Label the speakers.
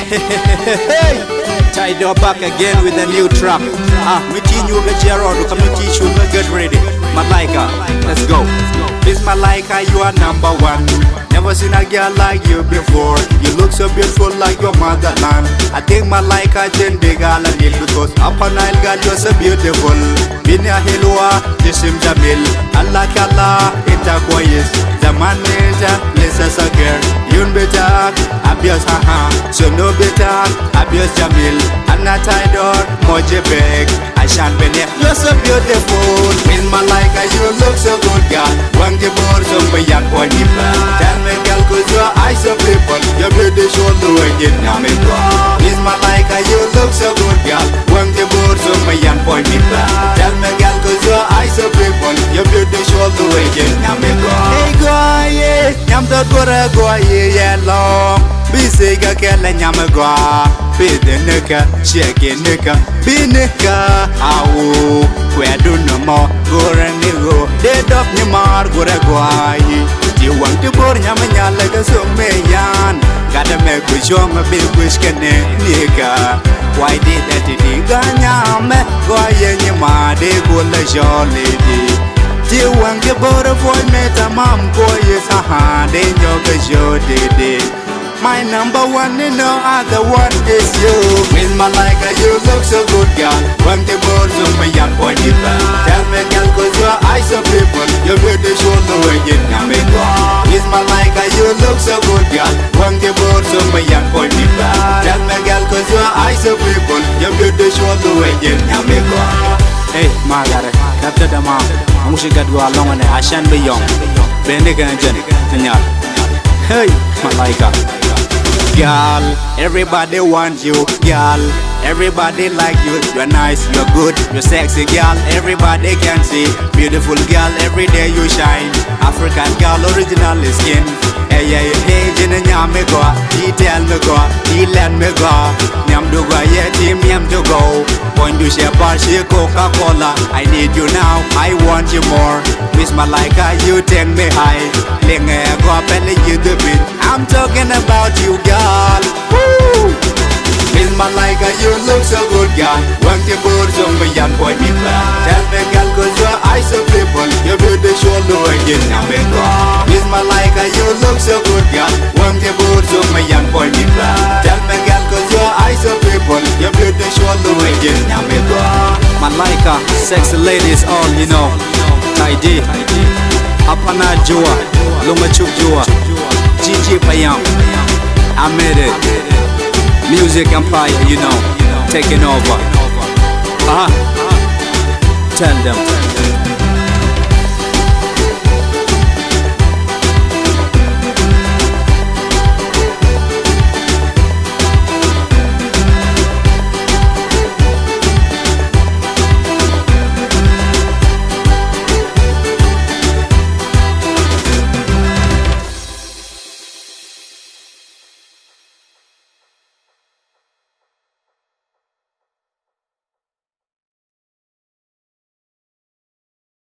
Speaker 1: Hey, Tidal back again with a new track. Meeting you with Gerald, come to teach you, get ready. Malaika, let's go. Miss Malaika, you are number one. Never seen a girl like you before. You look so beautiful like your motherland. I think Malaika jen bigala nil because Upper Nile girl you're so beautiful. Binya Hilwa, Jisim Jamil, Allah Kala, Itakoyes, Zaman Meja, Lisa Sager, Yun Betak, Abios Haha, so no Betak, Abios Jamil, Anna Tidor, Mojebek, Ashan Bene, you're so beautiful. Miss Malaika, you look so good, girl. Wang the boards of a young boy, tell me, girl, cause your eyes of people, your beauty shoulder again, Yamiko. Miss Malaika, you look so good, girl. Wang the boards of a young boy, tell me, girl, cause your eyes of people, your beauty shoulder again, Yamiko. Hey, guy, Yam the Gora, yellow. Bisiga kela nyamagwa Bide nika, shake nika Binika, awu Kwedu no mo, gore nigo Dead up ni mar, gore guayi You want to bore nyamanya like a sumeyan Gotta make we show me big wish kene nika Why did that diga nyame Goye nyama, de gula jolly You want to bore boy meta mam Goye saha, de nyoga jodede My number one and no other one is you. Miss Malaika, you look so good, girl. When the birds of my young boy tell me, girl, cause your eyes are people. Your beauty shoulder again, Yamiko. Miss Malaika, you look so good, girl. When the birds of my young boy tell me, girl, cause your eyes are people. Your beauty shoulder again, Yamiko. Hey, Margaret, after the mom, I'm going to go along and I shan't be young. Bendiga and Jenny, hey, Malaika. Girl, everybody wants you, girl. Everybody like you. You're nice, you're good, you're sexy, girl. Everybody can see. Beautiful girl, every day you shine. African girl, original skin. Hey, hey, hey, Jina nyame go. He tell me go, he let me go. Nyam do go, yeah, team nyam to go. When you share Parshi Coca-Cola, I need you now, I want you more. Miss Malaika, you take me high. Linga go up and you the beat. I'm talking about you, girl. Woo! Miss Malaika, you look so good, girl. Want the birds on my young boy, tell me, girl, cause your eyes are people. Your beauty shoulder again, Yamiko. Miss Malaika, you look so good, girl. Want the birds on my young boy, tell me, girl, cause your eyes are people. Your beauty shoulder again, Yamiko. Malaika, sexy ladies, all you know. Tidy, Apana Jua, Lumachuk Jua, Gigi Payam. I made it. Music empire, you know, taking over. Tell them.